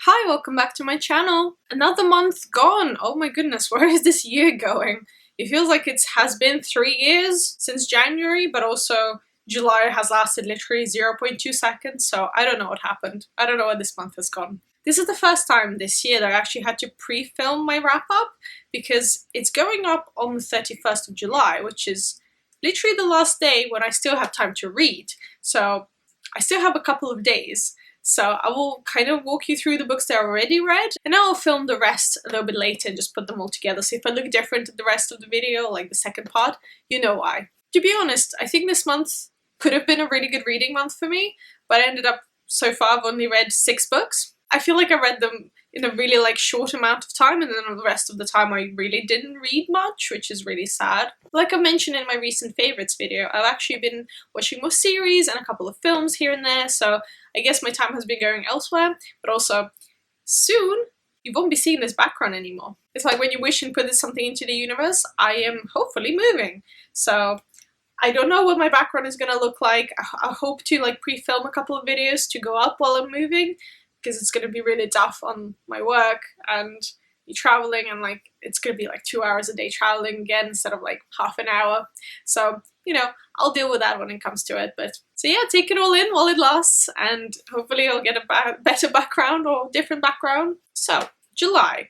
Hi, welcome back to my channel. Another month gone. Oh my goodness, where is this year going? It feels like it has been 3 years since January, but also July has lasted literally 0.2 seconds, so I don't know what happened. I don't know where this month has gone. This is the first time this year that I actually had to pre-film my wrap-up because it's going up on the 31st of July, which is literally the last day when I still have time to read. So I still have a couple of days. So I will kind of walk you through the books that I already read, and I'll film the rest a little bit later and just put them all together. So if I look different in the rest of the video, like the second part, you know why. To be honest, I think this month could have been a really good reading month for me, but I ended up, so far I've only read 6 books. I feel like I read them in a really short amount of time, and then the rest of the time I really didn't read much, which is really sad. Like I mentioned in my recent favorites video, I've actually been watching more series and a couple of films here and there, so I guess my time has been going elsewhere, but also soon you won't be seeing this background anymore. It's like when you wish and put something into the universe, I am hopefully moving. So I don't know what my background is gonna look like. I hope to pre-film a couple of videos to go up while I'm moving, because it's gonna be really tough on my work and be traveling, and it's gonna be 2 hours a day traveling again instead of half an hour. So, you know, I'll deal with that when it comes to it. But so yeah, take it all in while it lasts, and hopefully I'll get a better background or different background. So, July.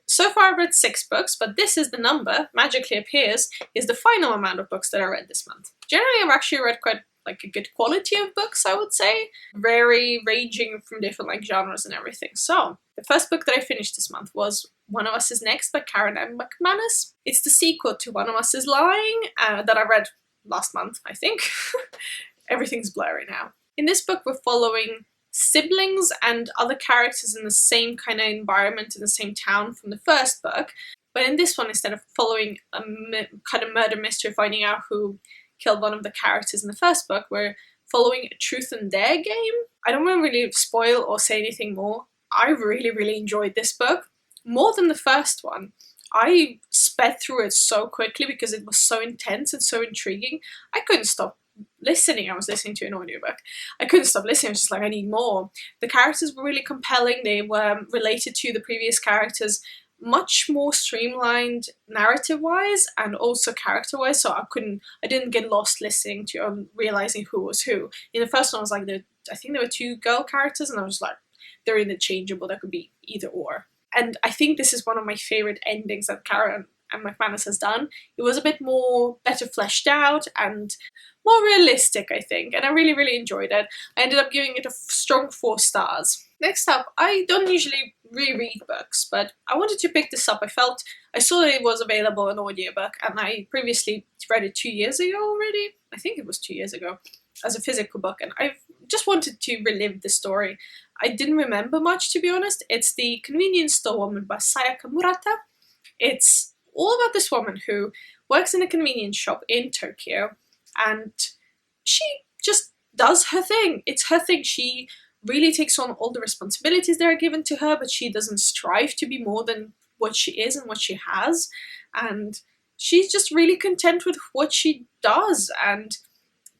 So far I've read 6 books, but this is the number, magically appears, is the final amount of books that I read this month. Generally I've actually read quite a good quality of books, I would say. Very ranging from different genres and everything. So, the first book that I finished this month was One of Us Is Next by Karen M. McManus. It's the sequel to One of Us Is Lying that I read last month, I think. Everything's blurry now. In this book we're following siblings and other characters in the same kind of environment in the same town from the first book, but in this one, instead of following a kind of murder mystery, finding out who killed one of the characters in the first book, we're following a truth and dare game. I don't want to really spoil or say anything more. I really enjoyed this book, more than the first one. I sped through it so quickly because it was so intense and so intriguing. I couldn't stop listening. I was listening to an audiobook. I couldn't stop listening. I was just I need more. The characters were really compelling. They were related to the previous characters, much more streamlined narrative-wise and also character-wise, so I didn't get lost listening to realizing who was who. In the first one, I was I think there were 2 girl characters, and I was they're interchangeable. That could be either or. And I think this is one of my favorite endings that Karen and McManus has done. It was a bit better fleshed out and more realistic, I think, and I really enjoyed it. I ended up giving it a strong 4 stars. Next up, I don't usually reread books, but I wanted to pick this up. I saw that it was available in audiobook, and I previously read it 2 years ago already. I think it was 2 years ago, as a physical book, and I just wanted to relive the story. I didn't remember much, to be honest. It's The Convenience Store Woman by Sayaka Murata. It's all about this woman who works in a convenience shop in Tokyo, and she just does her thing. It's her thing. She really takes on all the responsibilities that are given to her, but she doesn't strive to be more than what she is and what she has, and she's just really content with what she does, and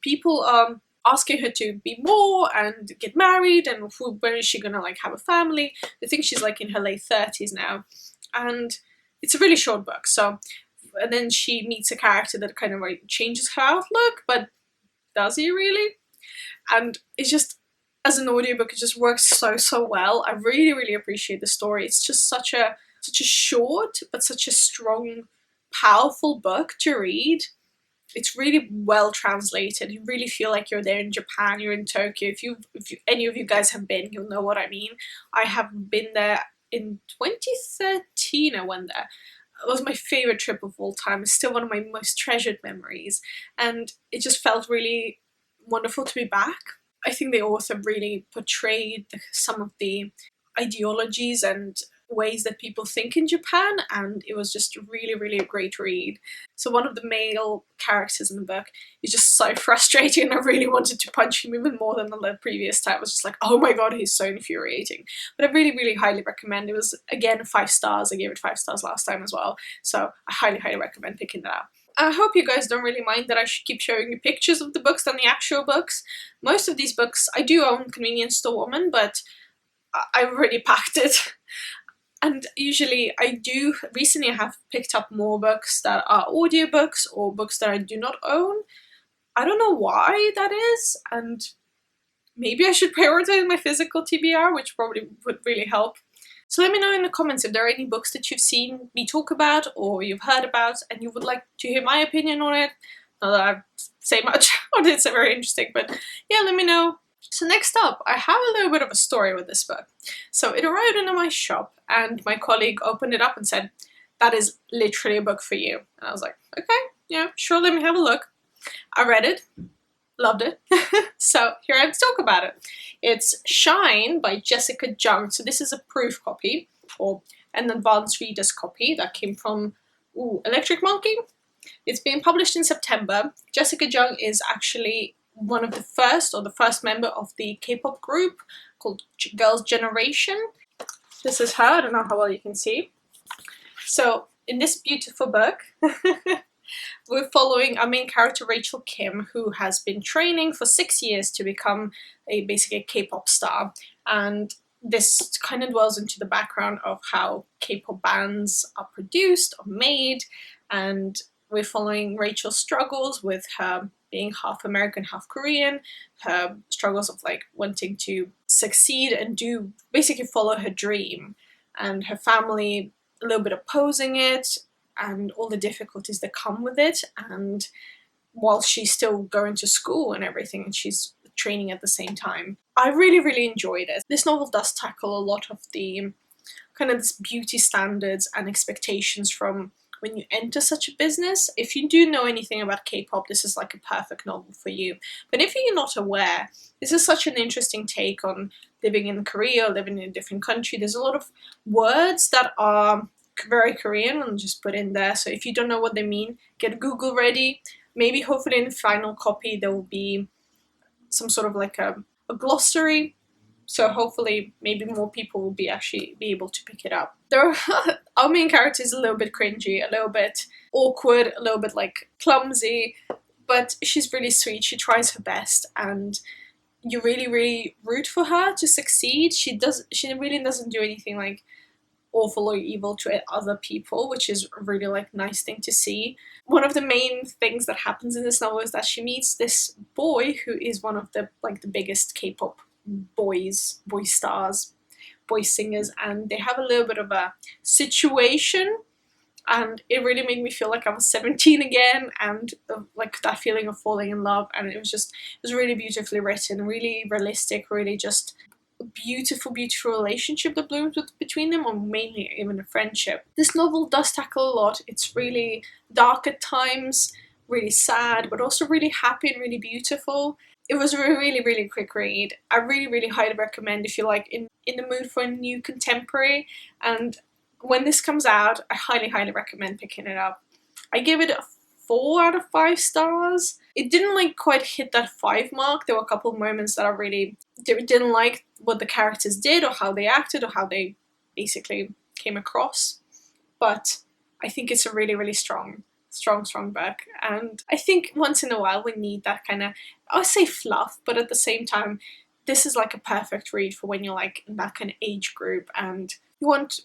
people are asking her to be more and get married, and when is she gonna have a family. I think she's in her late 30s now, and it's a really short book. So, and then she meets a character that kind of changes her outlook, but does he really? And it's just, as an audiobook, it just works so well. I really appreciate the story. It's just such a short but such a strong, powerful book to read. It's really well translated. You really feel like you're there in Japan, you're in Tokyo. If any of you guys have been, you'll know what I mean. I have been there in 2013. I went there. It was my favorite trip of all time. It's still one of my most treasured memories, and it just felt really wonderful to be back. I think the author really portrayed some of the ideologies and ways that people think in Japan, and it was just really a great read. So one of the male characters in the book is just so frustrating, and I really wanted to punch him even more than the previous time. I was just oh my god, he's so infuriating. But I really highly recommend. It was, again, 5 stars. I gave it 5 stars last time as well, so I highly recommend picking that up. I hope you guys don't really mind that I should keep showing you pictures of the books than the actual books. Most of these books, I do own Convenience Store Woman, but I've already packed it. And usually recently I have picked up more books that are audiobooks or books that I do not own. I don't know why that is, and maybe I should prioritize my physical TBR, which probably would really help. So let me know in the comments if there are any books that you've seen me talk about or you've heard about and you would like to hear my opinion on it. Not that I say much on it, it's very interesting, but yeah, let me know. So next up, I have a little bit of a story with this book. So it arrived into my shop and my colleague opened it up and said, "That is literally a book for you." And I was like, okay, yeah, sure, let me have a look. I read it, loved it. So here I am to talk about it. It's Shine by Jessica Jung. So this is a proof copy or an advanced reader's copy that came from Electric Monkey. It's being published in September. Jessica Jung is actually one of the first member of the K-pop group called Girls' Generation. This is her, I don't know how well you can see. So in this beautiful book, we're following our main character Rachel Kim, who has been training for 6 years to become basically a K-pop star. And this kind of dwells into the background of how K-pop bands are produced or made, and we're following Rachel's struggles with her being half American, half Korean, her struggles of like wanting to succeed and basically follow her dream, and her family a little bit opposing it, and all the difficulties that come with it, and while she's still going to school and everything, and she's training at the same time. I really, really enjoyed it. This novel does tackle a lot of the kind of this beauty standards and expectations from when you enter such a business. If you do know anything about K-pop, this is like a perfect novel for you. But if you're not aware, this is such an interesting take on living in Korea, living in a different country. There's a lot of words that are very Korean and just put in there. So if you don't know what they mean, get Google ready. Maybe hopefully in the final copy there will be some sort of like a glossary. So hopefully maybe more people will be able to pick it up. Our main character is a little bit cringy, a little bit awkward, a little bit like clumsy, but she's really sweet. She tries her best and you really, really root for her to succeed. She really doesn't do anything like awful or evil to other people, which is a really like nice thing to see. One of the main things that happens in this novel is that she meets this boy who is one of the biggest K-pop boy stars, boy singers, and they have a little bit of a situation, and it really made me feel like I was 17 again, and like that feeling of falling in love. And it was really beautifully written, really realistic, really just a beautiful relationship that blooms between them, or mainly even a friendship. This novel does tackle a lot. It's really dark at times, really sad, but also really happy and really beautiful. It was a really, really quick read. I really, really highly recommend if you're like in the mood for a new contemporary. And when this comes out, I highly, highly recommend picking it up. I give it a 4 out of 5 stars. It didn't like quite hit that 5 mark. There were a couple of moments that I really didn't like what the characters did or how they acted or how they basically came across. But I think it's a really, really strong book. And I think once in a while we need that kind of, I would say fluff, but at the same time, this is like a perfect read for when you're like in that kind of age group and you want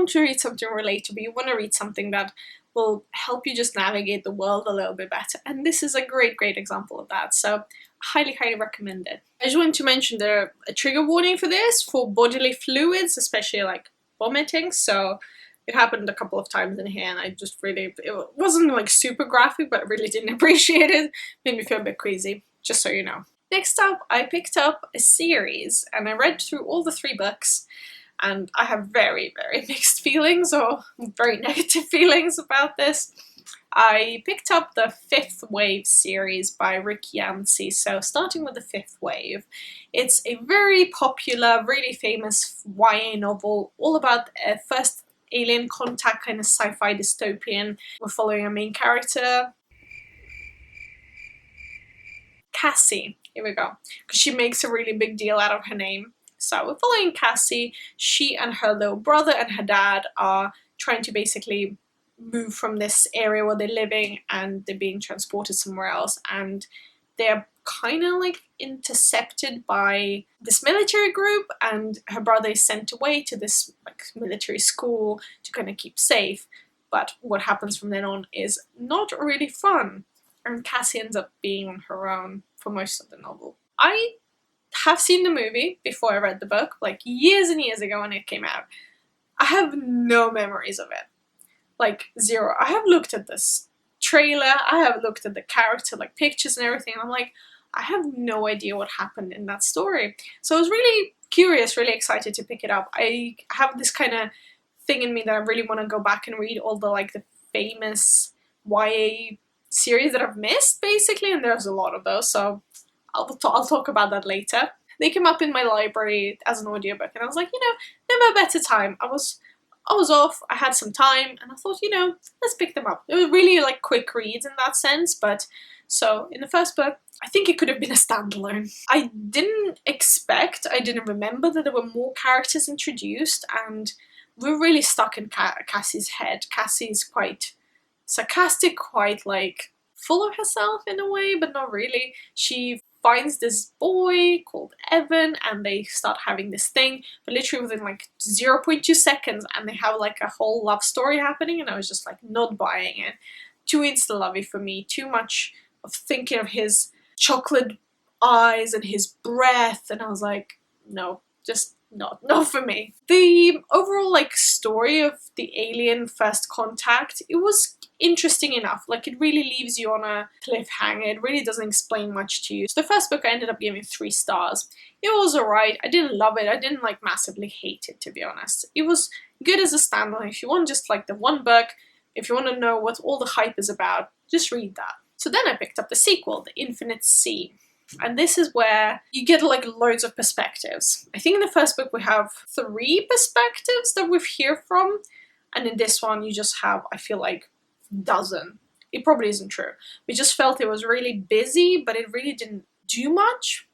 to read something relatable. You want to read something that will help you just navigate the world a little bit better. And this is a great, great example of that. So highly, highly recommend it. I just want to mention there a trigger warning for this for bodily fluids, especially like vomiting. So it happened a couple of times in here and I just really, it wasn't like super graphic, but I really didn't appreciate it. Made me feel a bit queasy, just so you know. Next up, I picked up a series and I read through all the 3 books. And I have very, very mixed feelings or very negative feelings about this. I picked up the Fifth Wave series by Rick Yancey. So starting with the Fifth Wave, it's a very popular, really famous YA novel all about a first alien contact kind of sci-fi dystopian. We're following our main character, Cassie. Here we go. Because she makes a really big deal out of her name. So we're following Cassie. She and her little brother and her dad are trying to basically move from this area where they're living and they're being transported somewhere else, and they're kind of like intercepted by this military group, and her brother is sent away to this like military school to kind of keep safe. But what happens from then on is not really fun, and Cassie ends up being on her own for most of the novel. I have seen the movie before I read the book, like years and years ago when it came out. I have no memories of it. Like, zero. I have looked at this trailer, I have looked at the character, like pictures and everything, and I'm like, I have no idea what happened in that story. So I was really curious, really excited to pick it up. I have this kind of thing in me that I really want to go back and read all the like the famous YA series that I've missed, basically, and there's a lot of those, so I'll talk about that later. They came up in my library as an audiobook, and I was like, never a better time. I was off, I had some time, and I thought, let's pick them up. They were really like quick reads in that sense, but so in the first book, I think it could have been a standalone. I didn't remember that there were more characters introduced, and we're really stuck in Cassie's head. Cassie's quite sarcastic, quite like full of herself in a way, but not really. She finds this boy called Evan, and they start having this thing, but literally within like 0.2 seconds, and they have like a whole love story happening, and I was just like not buying it. Too insta-lovey for me, too much of thinking of his chocolate eyes and his breath, and I was like, no, just not for me. The overall like story of the alien first contact, it was interesting enough. Like, it really leaves you on a cliffhanger. It really doesn't explain much to you. So the first book I ended up giving 3 stars. It was alright. I didn't love it. I didn't like massively hate it, to be honest. It was good as a standalone. If you want just like the one book, if you want to know what all the hype is about, just read that. So then I picked up the sequel, The Infinite Sea. And this is where you get like loads of perspectives. I think in the first book we have 3 perspectives that we hear from, and in this one you just have, I feel like, dozen. It probably isn't true. We just felt it was really busy, but it really didn't do much.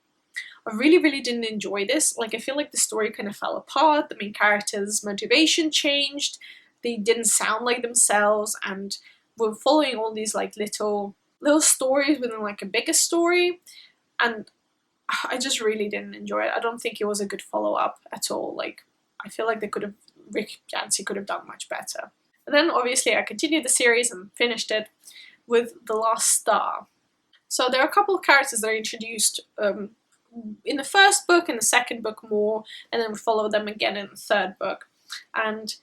I really didn't enjoy this. Like, I feel like the story kind of fell apart. The main character's motivation changed. They didn't sound like themselves, and we're following all these like little stories within like a bigger story, and I just really didn't enjoy it. I don't think it was a good follow-up at all. Like, I feel like Rick Yancey could have done much better. And then obviously I continued the series and finished it with The Last Star. So there are a couple of characters that are introduced in the first book, in the second book more, and then we follow them again in the third book. And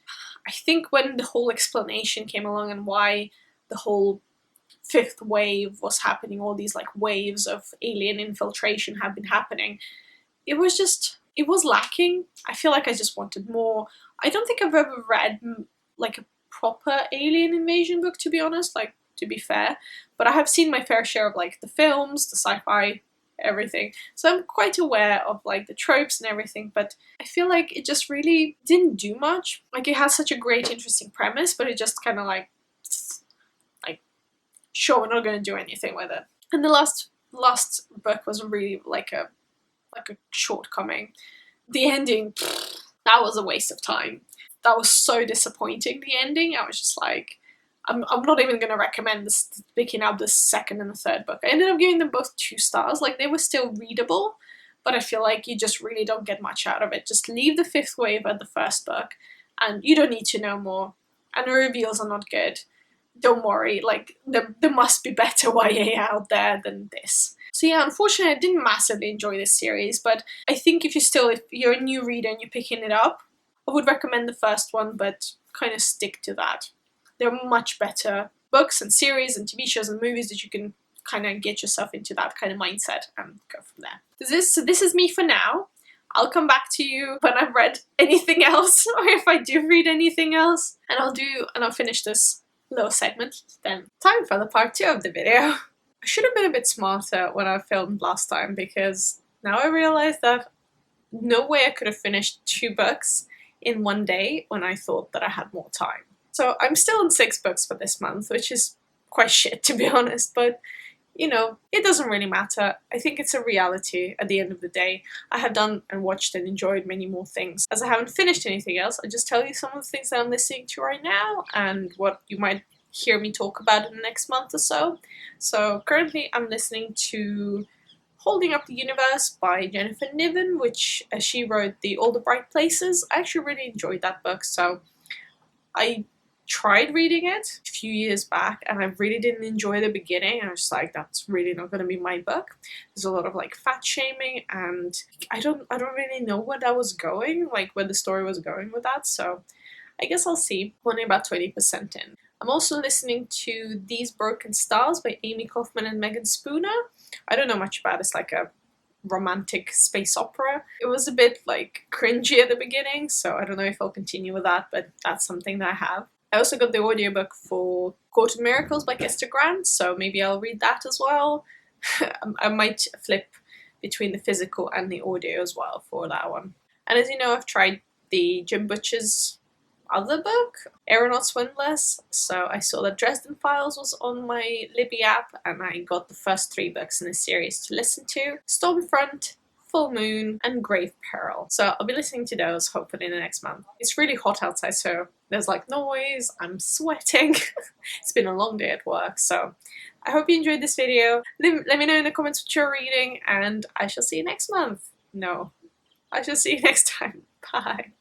I think when the whole explanation came along and why the whole 5th wave was happening, all these like waves of alien infiltration have been happening, it was lacking. I feel like I just wanted more. I don't think I've ever read like a proper alien invasion book, to be honest, like, to be fair, but I have seen my fair share of like the films, the sci-fi, everything, so I'm quite aware of like the tropes and everything, but I feel like it just really didn't do much. Like, it has such a great interesting premise, but it just kind of like sure, we're not going to do anything with it. And the last book was really like a shortcoming. The ending, that was a waste of time. That was so disappointing, the ending. I was just like, I'm not even going to recommend this, picking up the second and the third book. I ended up giving them both 2 stars. Like, they were still readable, but I feel like you just really don't get much out of it. Just leave the 5th wave at the first book, and you don't need to know more. And the reveals are not good. Don't worry, like, there must be better YA out there than this. So yeah, unfortunately I didn't massively enjoy this series, but I think if you're a new reader and you're picking it up, I would recommend the first one, but kind of stick to that. There are much better books and series and TV shows and movies that you can kind of get yourself into that kind of mindset and go from there. So this is me for now. I'll come back to you when I've read anything else, or if I do read anything else, and I'll finish this little segment. Then time for the part 2 of the video. I should have been a bit smarter when I filmed last time, because now I realize that no way I could have finished 2 books in one day when I thought that I had more time. So I'm still on 6 books for this month, which is quite shit, to be honest, but it doesn't really matter. I think it's a reality at the end of the day. I have done and watched and enjoyed many more things. As I haven't finished anything else, I'll just tell you some of the things that I'm listening to right now and what you might hear me talk about in the next month or so. So currently I'm listening to Holding Up the Universe by Jennifer Niven, which she wrote All the Bright Places. I actually really enjoyed that book, so I tried reading it a few years back and I really didn't enjoy the beginning. I was like, that's really not going to be my book. There's a lot of like fat shaming and I don't really know where that was going, like where the story was going with that, so I guess I'll see. I'm only about 20% in. I'm also listening to These Broken Stars by Amy Kaufman and Megan Spooner. I don't know much about it. It's like a romantic space opera. It was a bit like cringy at the beginning, so I don't know if I'll continue with that, but that's something that I have. I also got the audiobook for Court of Miracles by Kester Grant, so maybe I'll read that as well. I might flip between the physical and the audio as well for that one. And as you know, I've tried the Jim Butcher's other book, Aeronaut Swindlers, so I saw that Dresden Files was on my Libby app and I got the first 3 books in the series to listen to: Stormfront, Full Moon, and Grave Peril. So I'll be listening to those hopefully in the next month. It's really hot outside, so there's like noise, I'm sweating. It's been a long day at work, so I hope you enjoyed this video. Let me know in the comments what you're reading, and I shall see you next month. No, I shall see you next time. Bye.